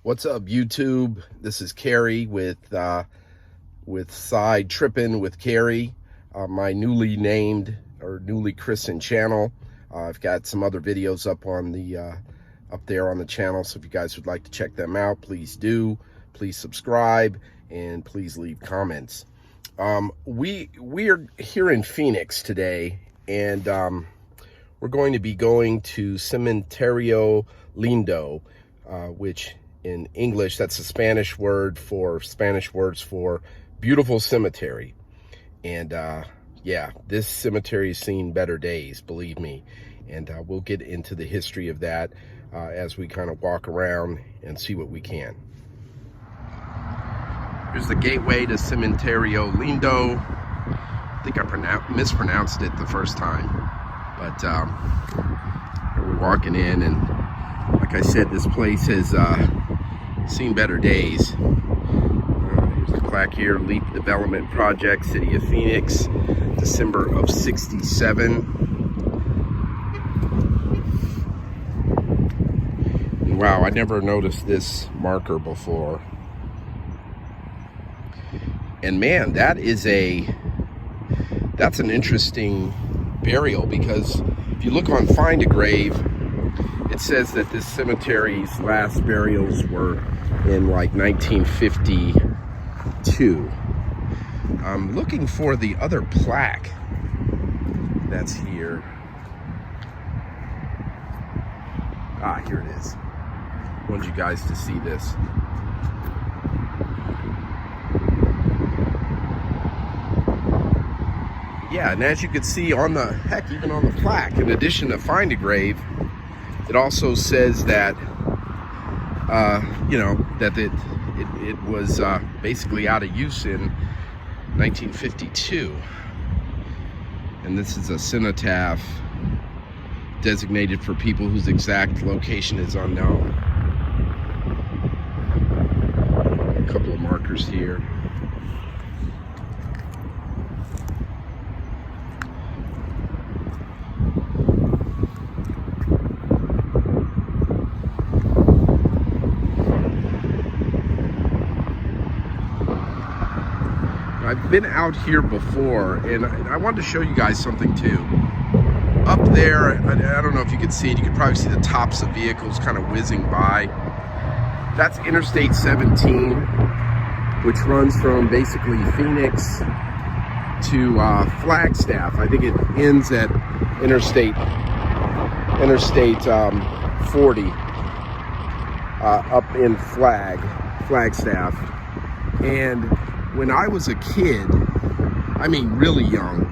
What's up, YouTube? This is Carrie with Side Trippin' with Carrie, my newly named or newly christened channel. I've got some other videos up on the up there on the channel, so if you guys would like to check them out, please do. Please subscribe and please leave comments. We are here in Phoenix today, and we're going to be going to Cementerio Lindo, which in English, that's a Spanish words for beautiful cemetery. And yeah, this cemetery has seen better days, believe me. And we'll get into the history of that as we kind of walk around and see what we can. Here's the gateway to Cementerio Lindo. I think I mispronounced it the first time, but we're walking in, and like I said, this place has seen better days. Here's the plaque here: Leap Development Project, City of Phoenix, December of '67. And wow, I never noticed this marker before. And man, that's an interesting burial, because if you look on Find a Grave, it says that this cemetery's last burials were in like 1952. I'm looking for the other plaque that's here. Ah, here it is. I want you guys to see this. Yeah, and as you can see on the, even on the plaque, in addition to Find a Grave, it also says that, you know, that it was basically out of use in 1952. And this is a cenotaph designated for people whose exact location is unknown. A couple of markers here. I've been out here before, and I wanted to show you guys something too. Up there, I don't know if you can see it, you can probably see the tops of vehicles kind of whizzing by. That's Interstate 17, which runs from basically Phoenix to Flagstaff. I think it ends at Interstate 40 up in Flagstaff. And when I was a kid, I mean really young,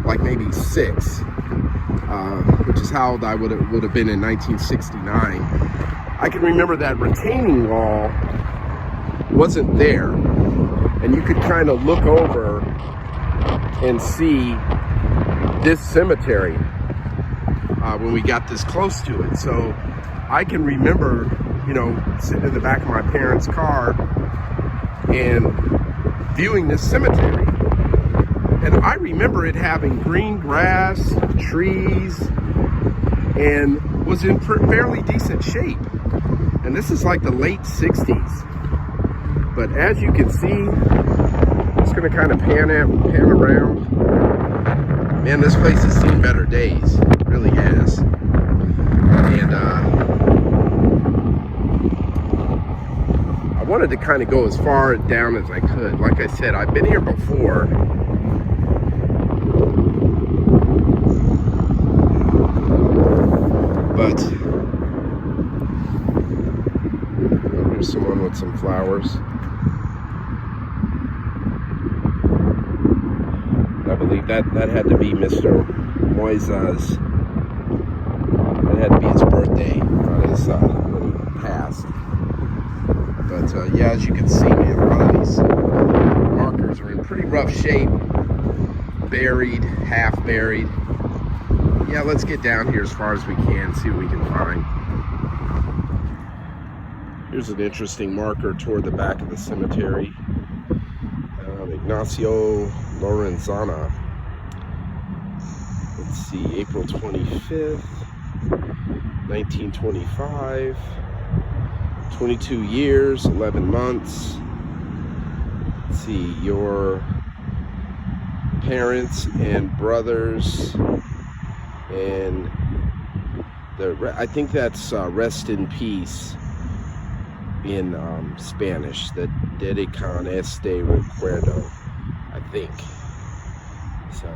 like maybe 6, which is how old I would have been in 1969, I can remember that retaining wall wasn't there, and you could kind of look over and see this cemetery when we got this close to it. So I can remember, you know, sitting in the back of my parents' car and viewing this cemetery, and I remember it having green grass, trees, and was in fairly decent shape. And this is like the late 60s. But as you can see, I'm just gonna kind of pan around. Man, this place has seen better days. It really has. And I wanted to kind of go as far down as I could. Like I said, I've been here before. But here's someone with some flowers. I believe that had to be Mr. Moisa's. That had to be his birthday, not his when he passed. But yeah, as you can see, man, a lot of these markers are in pretty rough shape, buried, half buried. Yeah, let's get down here as far as we can, see what we can find. Here's an interesting marker toward the back of the cemetery. Ignacio Lorenzana. Let's see, April 25th, 1925. 22 years, 11 months. Let's see, your parents and brothers, and I think that's rest in peace in Spanish, the Dedican este recuerdo, I think. So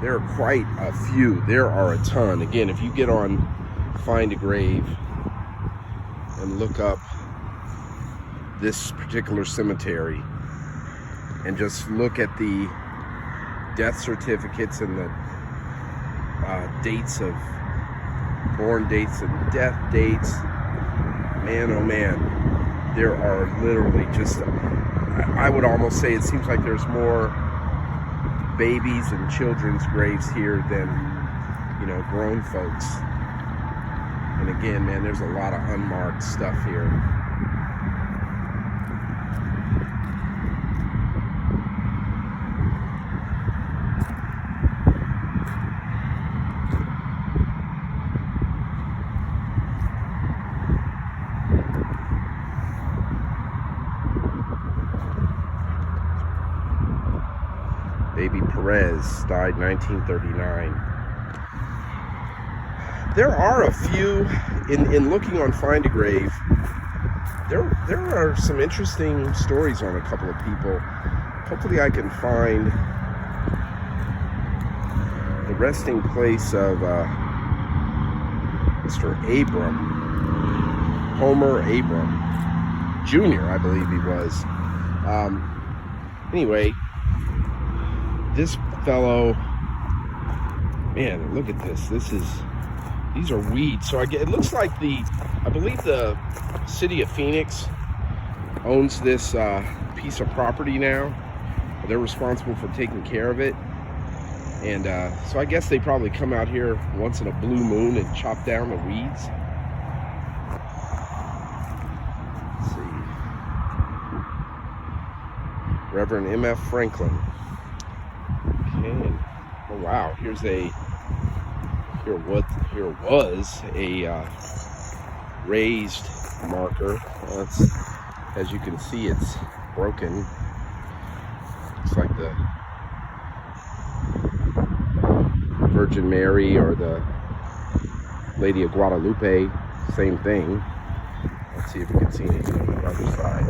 there are quite a few. There are a ton. Again, if you get on Find a Grave and look up this particular cemetery and just look at the death certificates and the dates of born dates and death dates, man, oh man, there are literally just, I would almost say it seems like there's more babies and children's graves here than, you know, grown folks. And again, man, there's a lot of unmarked stuff here. Baby Perez died 1939. There are a few, in looking on Find a Grave, there are some interesting stories on a couple of people. Hopefully I can find the resting place of Mr. Abram, Homer Abram Jr., I believe he was. Anyway, this fellow, man, look at this. These are weeds. So it looks like I believe the city of Phoenix owns this piece of property now. They're responsible for taking care of it. And so I guess they probably come out here once in a blue moon and chop down the weeds. Let's see. Reverend M.F. Franklin. Okay. Oh wow, here was a raised marker. As you can see, it's broken. Looks like the Virgin Mary or the Lady of Guadalupe, same thing. Let's see if we can see anything on the other side.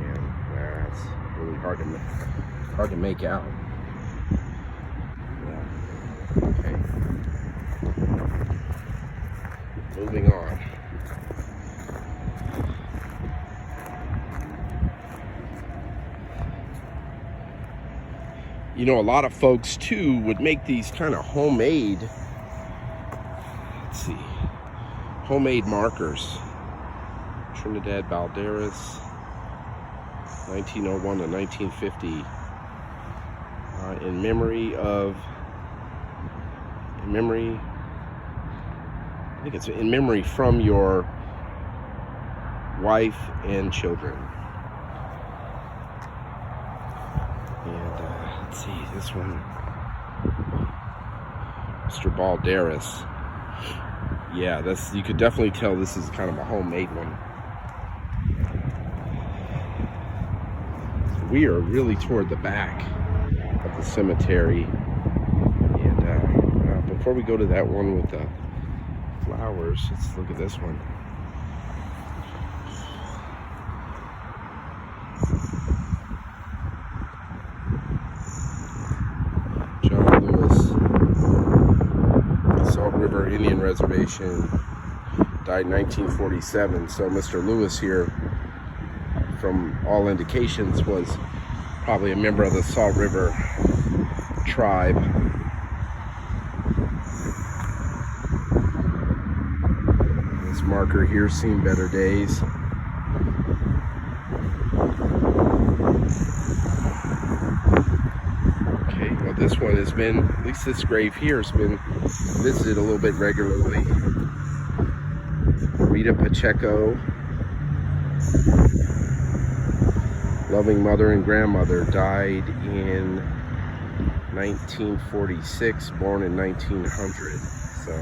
Yeah, it's really hard to make out. Yeah. Okay. Moving on. You know, a lot of folks too would make these kind of homemade, let's see, homemade markers. Trinidad Valderas, 1901 to 1950, in memory, I think it's in memory from your wife and children. Let's see, this one, Mr. Balderas. Yeah, you could definitely tell this is kind of a homemade one. So we are really toward the back of the cemetery. And before we go to that one with the flowers, let's look at this one. Indian Reservation, died in 1947. So Mr. Lewis here, from all indications, was probably a member of the Salt River tribe. This marker here's seen better days. Okay, well this one has been, at least this grave here has been visited a little bit regularly. Rita Pacheco, loving mother and grandmother, died in 1946, born in 1900. So,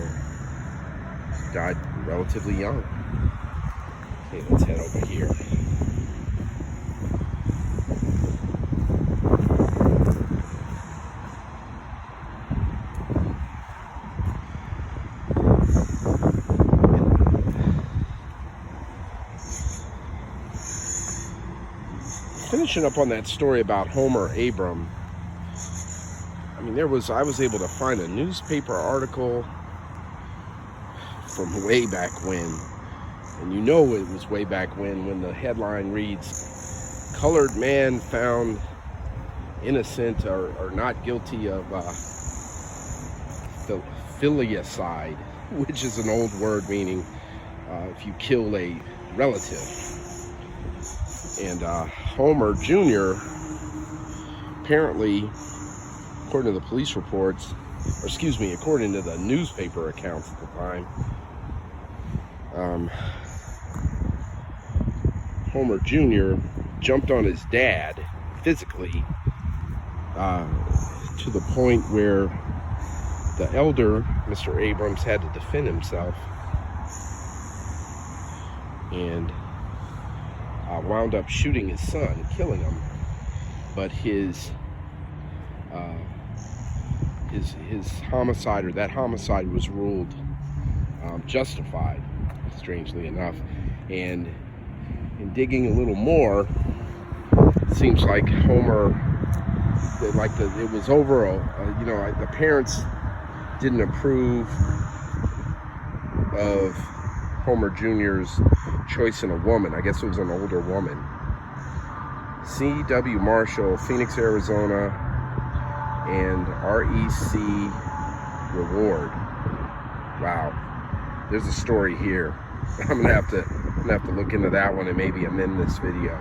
died relatively young. Okay, let's head over here. Finishing up on that story about Homer Abram. I mean, I was able to find a newspaper article from way back when, and you know it was way back when the headline reads, "Colored man found innocent or not guilty of filicide," which is an old word meaning if you kill a relative. And Homer Jr. apparently, according to the police reports, or excuse me, according to the newspaper accounts at the time, Homer Jr. jumped on his dad physically to the point where the elder, Mr. Abrams, had to defend himself, and wound up shooting his son, killing him. But his homicide, or that homicide, was ruled justified, strangely enough. And in digging a little more, it seems like Homer, it was over, the parents didn't approve of Homer Jr.'s choice in a woman. I guess it was an older woman. C.W. Marshall, Phoenix, Arizona, and R.E.C. Reward. Wow, there's a story here. I'm gonna have to look into that one and maybe amend this video.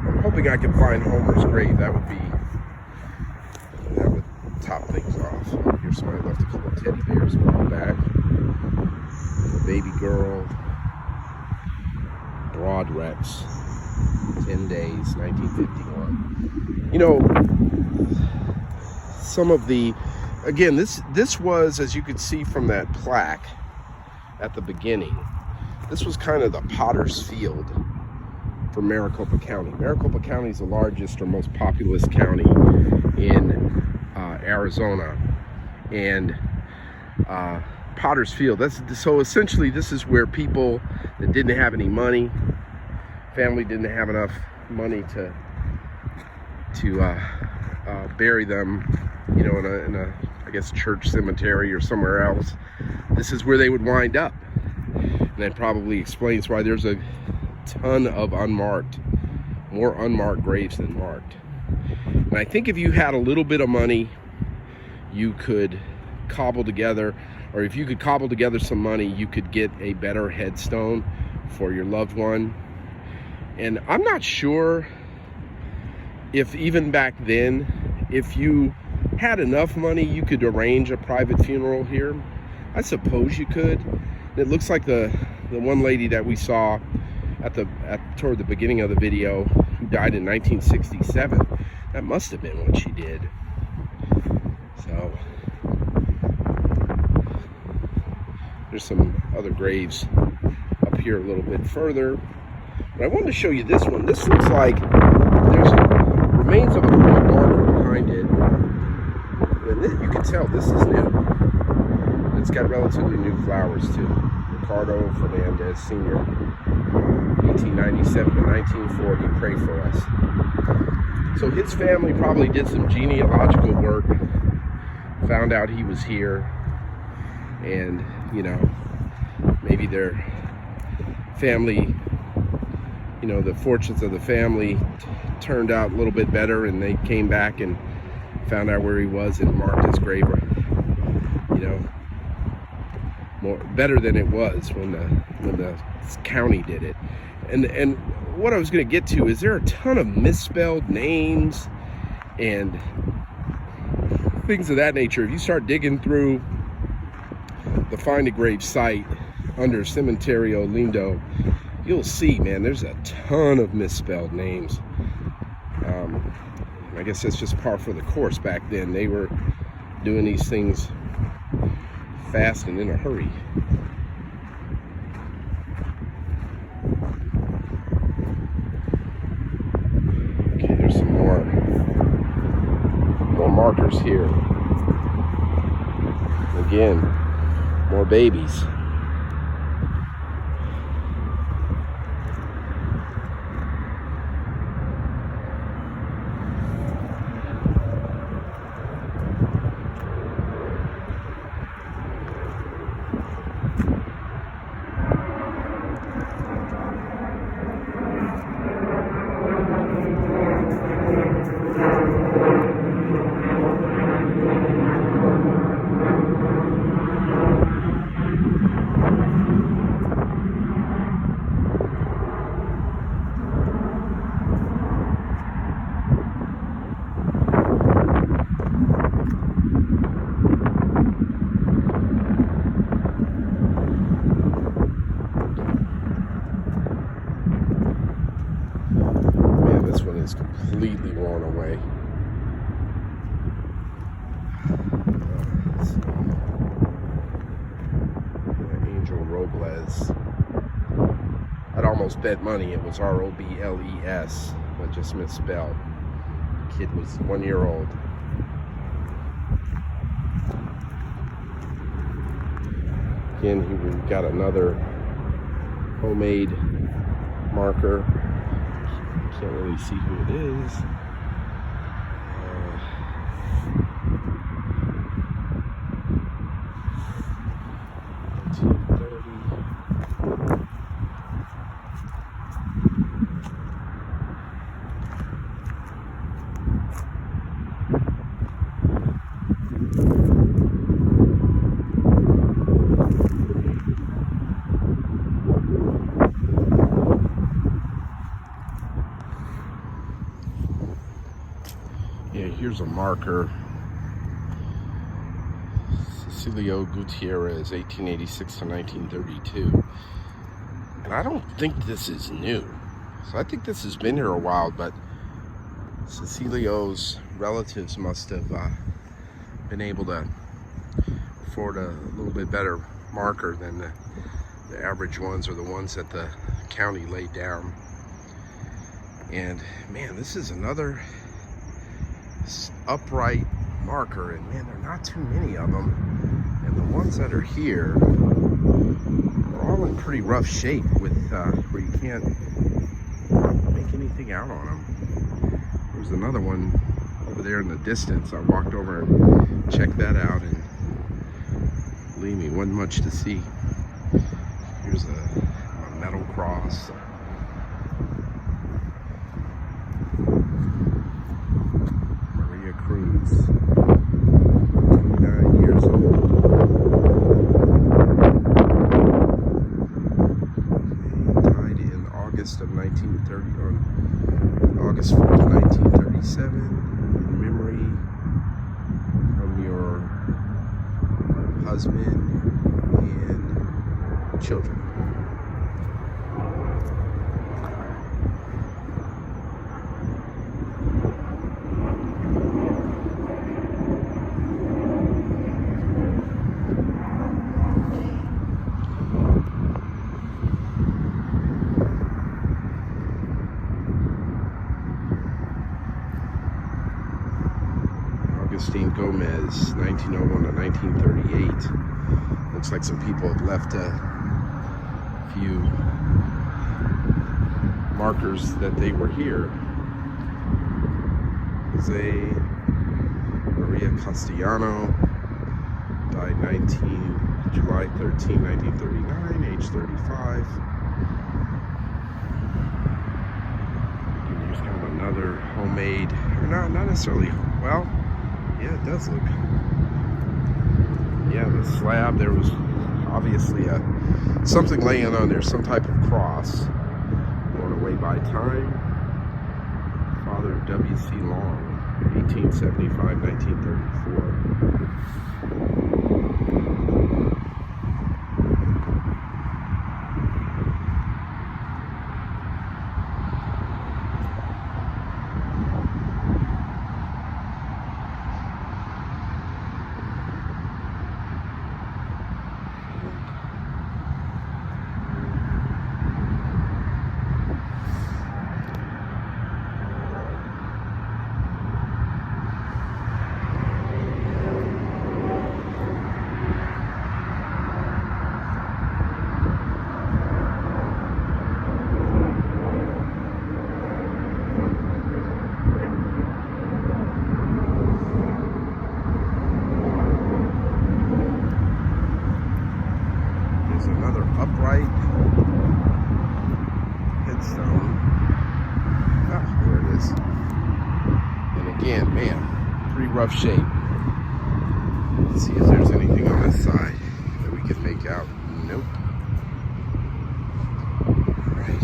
I'm hoping I can find Homer's grave. That would top things off. Here's somebody left a couple of teddy bears a while back. A baby girl. Broad Rex. 10 days, 1951. You know, some of the, again, this was, as you could see from that plaque at the beginning, this was kind of the potter's field for Maricopa County. Maricopa County is the largest or most populous county in Arizona, and Potter's Field. So essentially, this is where people that didn't have any money, family didn't have enough money to bury them, in a I guess church cemetery or somewhere else. This is where they would wind up, and that probably explains why there's a ton of more unmarked graves than marked. And I think if you had a little bit of money, you could cobble together, or if you could cobble together some money, you could get a better headstone for your loved one. And I'm not sure if even back then, if you had enough money, you could arrange a private funeral here. I suppose you could. It looks like the one lady that we saw toward the beginning of the video, who died in 1967, that must have been what she did. So there's some other graves up here a little bit further, but I wanted to show you this one. This looks like there's remains of a grave marker behind it, and you can tell this is new. It's got relatively new flowers too. Ricardo Fernandez Sr., 1897 to 1940, pray for us. So his family probably did some genealogical work, found out he was here, and maybe their family, the fortunes of the family turned out a little bit better, and they came back and found out where he was and marked his grave, better than it was when the county did it. And what I was going to get to is there are a ton of misspelled names and things of that nature. If you start digging through the Find a Grave site, under Cementerio Lindo, you'll see, man, there's a ton of misspelled names. I guess that's just par for the course back then. They were doing these things fast and in a hurry. Okay, there's some more markers here. Again, more babies. Is completely worn away. Angel Robles. I'd almost bet money it was R-O-B-L-E-S, but just misspelled. The kid was 1 year old. Again, here we've got another homemade marker. Can't really see who it is. 1930. Yeah, here's a marker. Cecilio Gutierrez, 1886 to 1932. And I don't think this is new. So I think this has been here a while, but Cecilio's relatives must have been able to afford a little bit better marker than the average ones, or the ones that the county laid down. And man, this is another upright marker, and man, there are not too many of them, and the ones that are here are all in pretty rough shape, with where you can't make anything out on them. There's another one over there in the distance. I walked over and checked that out, and believe me, wasn't much to see. Here's a metal cross. Cruz, 29 years old. He died in August of 1930, on August 4th, 1937, in memory from your husband and children. Gomez, 1901 to 1938. Looks like some people have left a few markers that they were here. Jose Maria Castellano died July 13, 1939, age 35. Here's kind of another homemade, or not necessarily, well, yeah, it does look. Yeah, the slab, there was obviously something laying on there, some type of cross. Going away by time. Father of W.C. Long, 1875, 1934. rough shape. Let's see if there's anything on this side that we can make out. Nope. Right.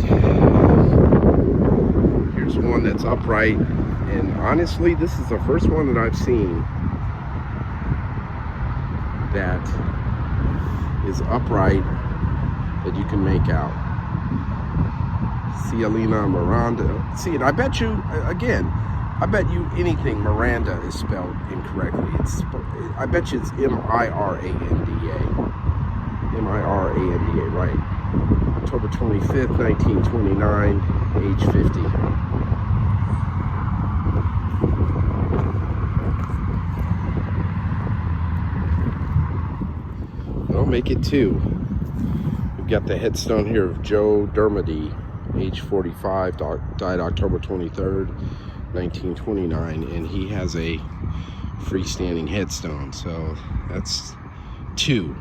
Here's one that's upright, and honestly, this is the first one that I've seen that is upright that you can make out. Cialina Miranda. See, and I bet you, again, I bet you anything Miranda is spelled incorrectly. I bet you it's M-I-R-A-N-D-A. M-I-R-A-N-D-A, right. October 25th, 1929, age 50. Well, make it two. We've got the headstone here of Joedermody, age 45, died October 23rd, 1929, and he has a freestanding headstone. So that's two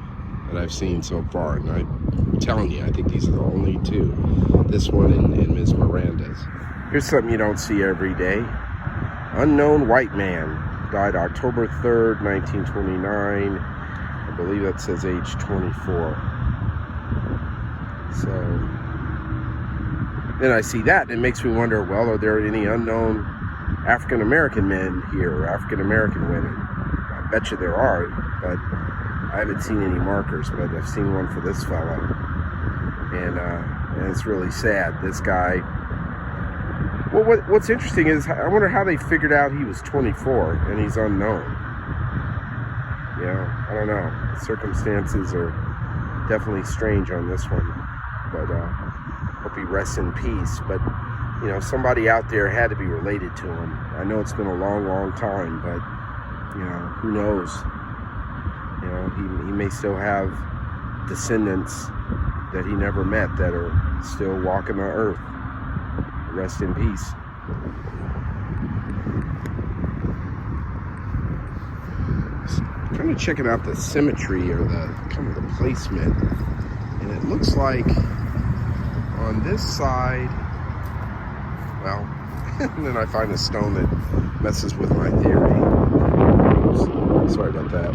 that I've seen so far, and I'm telling you, I think these are the only two. This one and Ms. Miranda's. Here's something you don't see every day. Unknown white man, died October 3rd, 1929. I believe that says age 24. So then I see that, and it makes me wonder, well, are there any unknown African-American men here, or African-American women? I bet you there are, but I haven't seen any markers, but I've seen one for this fellow. And it's really sad. This guy, well, what's interesting is, I wonder how they figured out he was 24 and he's unknown. You know, I don't know. The circumstances are definitely strange on this one, but hope he rests in peace. But you know, somebody out there had to be related to him. I know it's been a long, long time, but you know, who knows? You know, he may still have descendants that he never met that are still walking the earth. Rest in peace. Kind of checking out the symmetry, or the kind of the placement, and it looks like on this side, well, and then I find a stone that messes with my theory. Oops, sorry about that.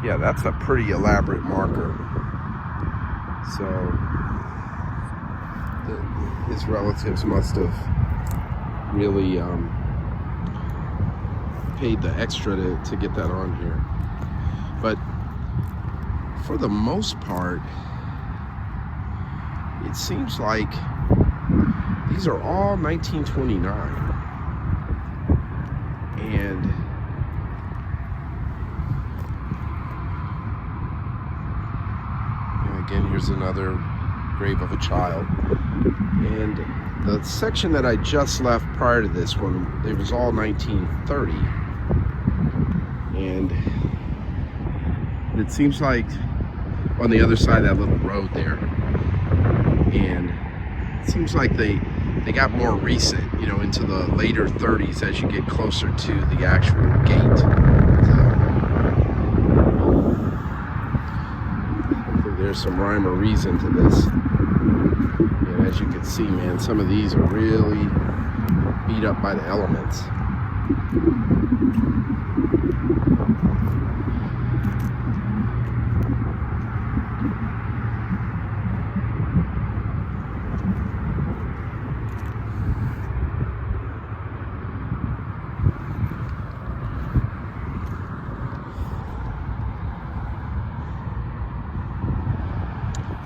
Yeah, that's a pretty elaborate marker. So his relatives must have really paid the extra to get that on here. But for the most part, it seems like these are all 1929. And again, here's another grave of a child. And the section that I just left prior to this one, it was all 1930. And it seems like on the other side of that little road there, and it seems like they got more recent, you know, into the later 30s as you get closer to the actual gate. So there's some rhyme or reason to this. And as you can see, man, some of these are really beat up by the elements.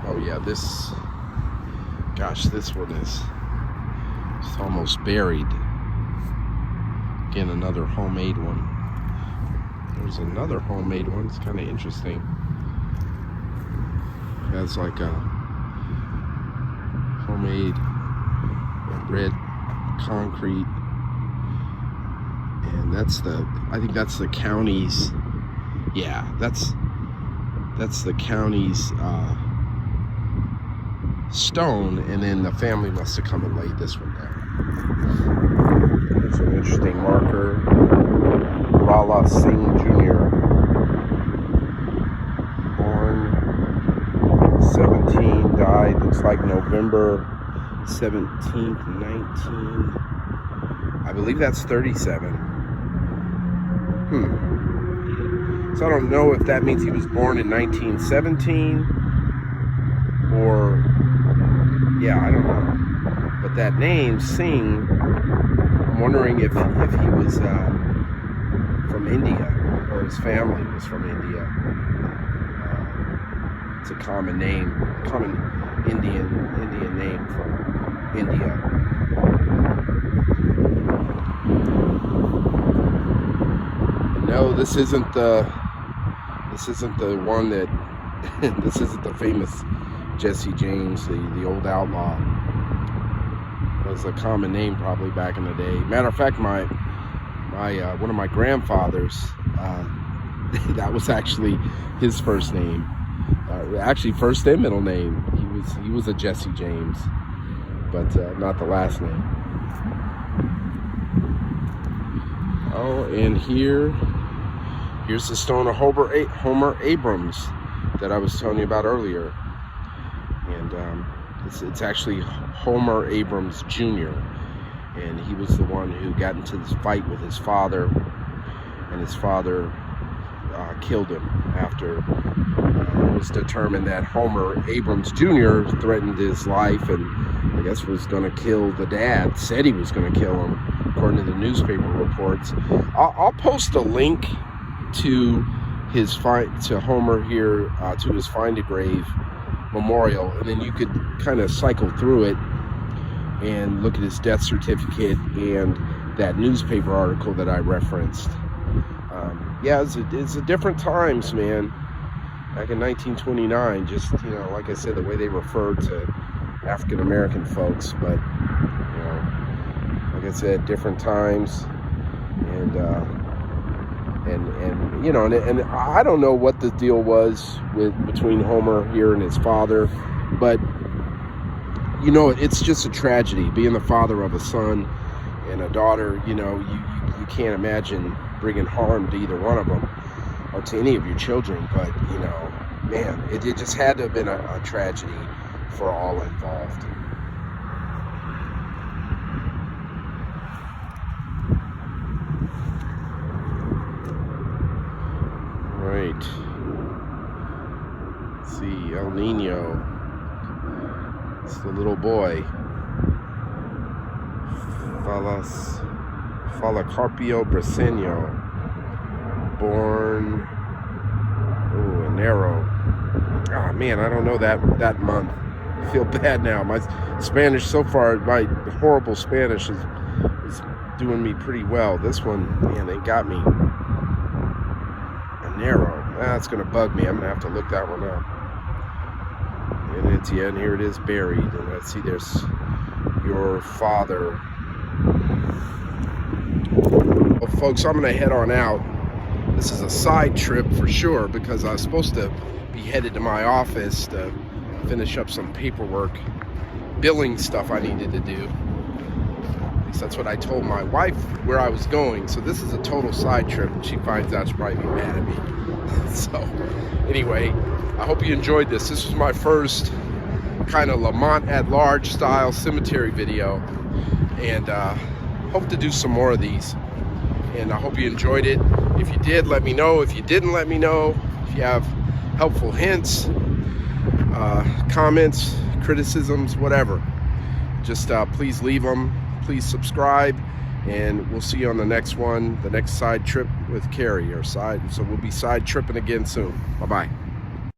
Oh yeah, this one is almost buried. Again, another homemade one. There's another homemade one. It's kind of interesting. It has like a homemade red concrete, and I think that's the county's. Yeah, that's the county's stone, and then the family must have come and laid this one down. There's an interesting marker. Rala Singh Jr. Born 17, died, looks like November 17th, 19. I believe that's 37. So I don't know if that means he was born in 1917 or, yeah, I don't know. But that name, Singh, I'm wondering if he was from India, or his family was from India. It's a common name, common Indian name from India. No, this isn't the one that this isn't the famous Jesse James, the old outlaw. It was a common name probably back in the day. Matter of fact, my one of my grandfathers, that was actually his first name. Actually, first and middle name. He was a Jesse James, but not the last name. Oh, and here's the stone of Homer Abrams that I was telling you about earlier, and it's actually Homer Abrams Jr. And he was the one who got into this fight with his father, and his father killed him after it was determined that Homer Abrams Jr. threatened his life and I guess was going to kill the dad, said he was going to kill him, according to the newspaper reports. I'll post a link to his to Homer here, to his Find a Grave memorial, and then you could kind of cycle through it and look at his death certificate and that newspaper article that I referenced. Yeah, it's a different times, man. Back in 1929, just, you know, like I said, the way they referred to African American folks, but, you know, like I said, different times, and you know, and I don't know what the deal was between Homer here and his father, but you know, it's just a tragedy being the father of a son and a daughter. You know, you can't imagine bringing harm to either one of them or to any of your children, but you know, man, it just had to have been a tragedy for all involved. Right. Let's see, El Nino. It's the little boy. Falacarpio Briseño. Born enero. Oh man, I don't know that month. I feel bad now. My Spanish so far, my horrible Spanish is doing me pretty well. This one, man, they got me. Enero. That's gonna bug me. I'm gonna have to look that one up. And it's, yeah, and here it is buried. And let's see, there's your father. Well, folks, I'm gonna head on out. This is a side trip for sure, because I was supposed to be headed to my office to finish up some paperwork, billing stuff I needed to do. At least that's what I told my wife where I was going. So this is a total side trip, and she finds out she'll probably be mad at me. So anyway, I hope you enjoyed this. This was my first kind of Lamont at Large style cemetery video, and hope to do some more of these. And I hope you enjoyed it. If you did, let me know. If you didn't, let me know. If you have helpful hints, comments, criticisms, whatever, just please leave them. Please subscribe, and we'll see you on the next one, the next side trip with Carrie, so we'll be side tripping again soon. Bye-bye.